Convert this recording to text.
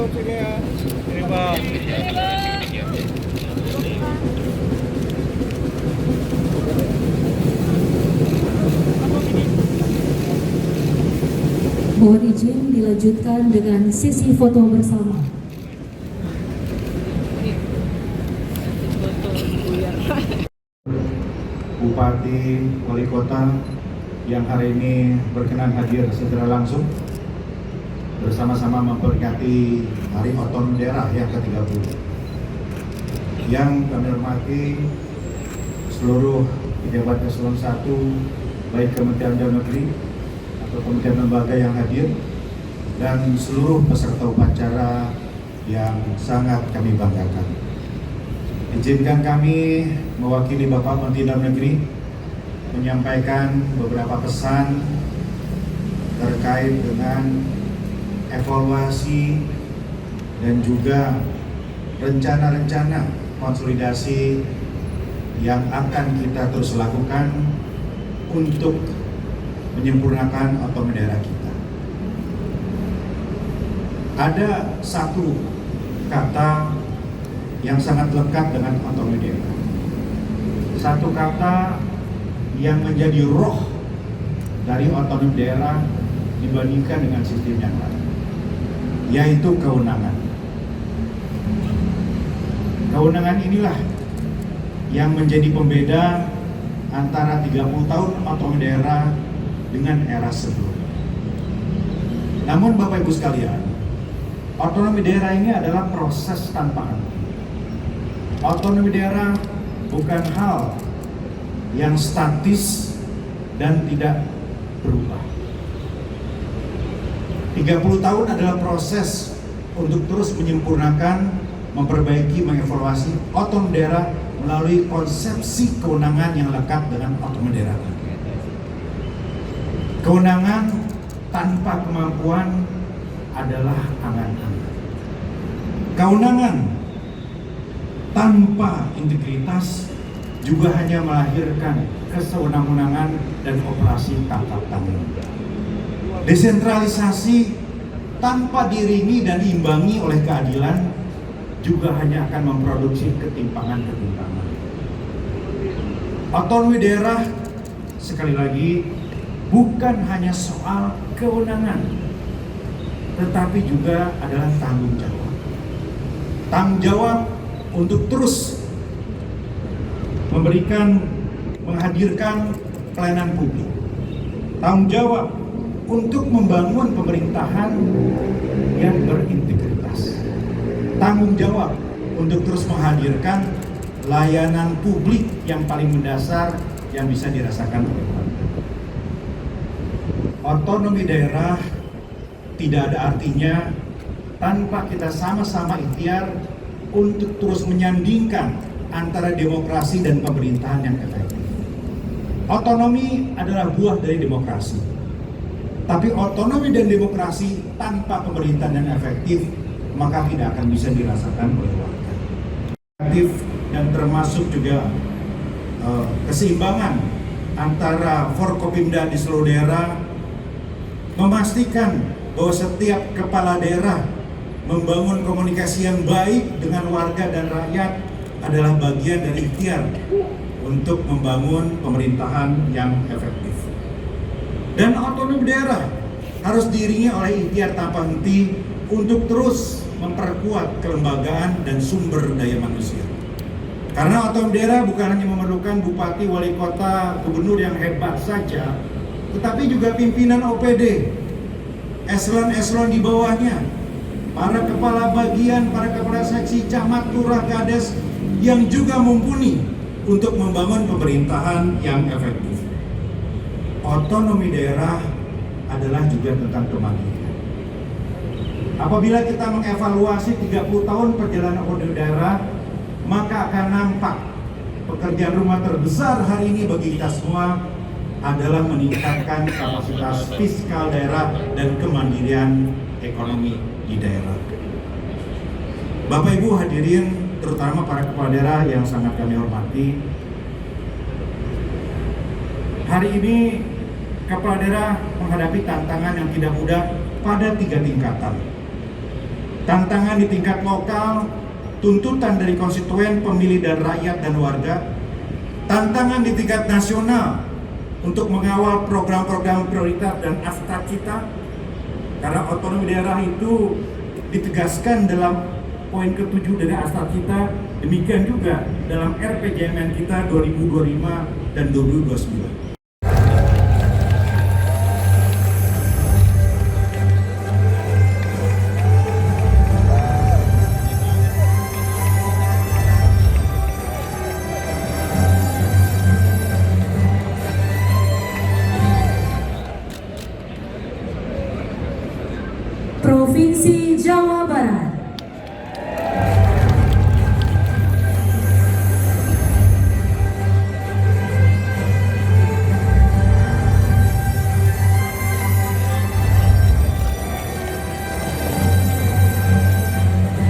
Sige ya. Ini Bang. Mohon izin dilanjutkan dengan sesi foto bersama. Bupati, Wali Kota yang hari ini berkenan hadir secara langsung bersama-sama memperingati Hari Otonomi Daerah yang ke-30. Yang kami hormati seluruh pejabat eselon 1, baik Kementerian Dalam Negeri atau kementerian lembaga yang hadir, dan seluruh peserta upacara yang sangat kami banggakan. Izinkan kami mewakili Bapak Menteri Dalam Negeri menyampaikan beberapa pesan terkait dengan evaluasi dan juga rencana-rencana konsolidasi yang akan kita terus lakukan untuk menyempurnakan otonomi daerah kita. Ada satu kata yang sangat lekat dengan otonomi daerah. Satu kata yang menjadi roh dari otonomi daerah dibandingkan dengan sistem yang lain, yaitu kewenangan. Kewenangan inilah yang menjadi pembeda antara 30 tahun otonomi daerah dengan era sebelumnya. Namun Bapak Ibu sekalian, otonomi daerah ini adalah proses tanpa henti. Otonomi daerah bukan hal yang statis dan tidak berubah. 30 tahun adalah proses untuk terus menyempurnakan, memperbaiki, mengevaluasi otonomi daerah melalui konsepsi kewenangan yang lekat dengan otonomi daerah. Kewenangan tanpa kemampuan adalah angan-angan. Kewenangan tanpa integritas juga hanya melahirkan kesewenang-wenangan dan operasi tangkap tangan. Desentralisasi tanpa diiringi dan diimbangi oleh keadilan juga hanya akan memproduksi ketimpangan-ketimpangan. Otonomi daerah, sekali lagi, bukan hanya soal kewenangan, tetapi juga adalah tanggung jawab. Tanggung jawab untuk terus menghadirkan pelayanan publik. Tanggung jawab untuk membangun pemerintahan yang berintegritas. Tanggung jawab untuk terus menghadirkan layanan publik yang paling mendasar yang bisa dirasakan oleh warga. Otonomi daerah tidak ada artinya tanpa kita sama-sama ikhtiar untuk terus menyandingkan antara demokrasi dan pemerintahan yang efektif. Otonomi adalah buah dari demokrasi. Tapi otonomi dan demokrasi tanpa pemerintahan yang efektif maka tidak akan bisa dirasakan oleh warga. Efektif dan termasuk juga keseimbangan antara Forkopimda di seluruh daerah, memastikan bahwa setiap kepala daerah membangun komunikasi yang baik dengan warga dan rakyat adalah bagian dari ikhtiar untuk membangun pemerintahan yang efektif. Dan otonomi daerah harus diiringi oleh ikhtiar tanpa henti untuk terus memperkuat kelembagaan dan sumber daya manusia. Karena otonomi daerah bukan hanya memerlukan bupati, wali kota, gubernur yang hebat saja, tetapi juga pimpinan OPD, eselon-eselon di bawahnya, para kepala bagian, para kepala seksi, camat, lurah, kades yang juga mumpuni untuk membangun pemerintahan yang efektif. Otonomi daerah adalah juga tentang kemandirian. Apabila kita mengevaluasi 30 tahun perjalanan otonomi daerah, maka akan nampak pekerjaan rumah terbesar hari ini bagi kita semua adalah meningkatkan kapasitas fiskal daerah dan kemandirian ekonomi di daerah. Bapak Ibu hadirin, terutama para kepala daerah yang sangat kami hormati, hari ini kepala daerah menghadapi tantangan yang tidak mudah pada 3 tingkatan. tantangan di tingkat lokal, tuntutan dari konstituen, pemilih dan rakyat dan warga, tantangan di tingkat nasional untuk mengawal program-program prioritas dan astra kita, karena otonomi daerah itu ditegaskan dalam poin ke-7 dari astra kita, demikian juga dalam RPJMN kita 2025 dan 2029.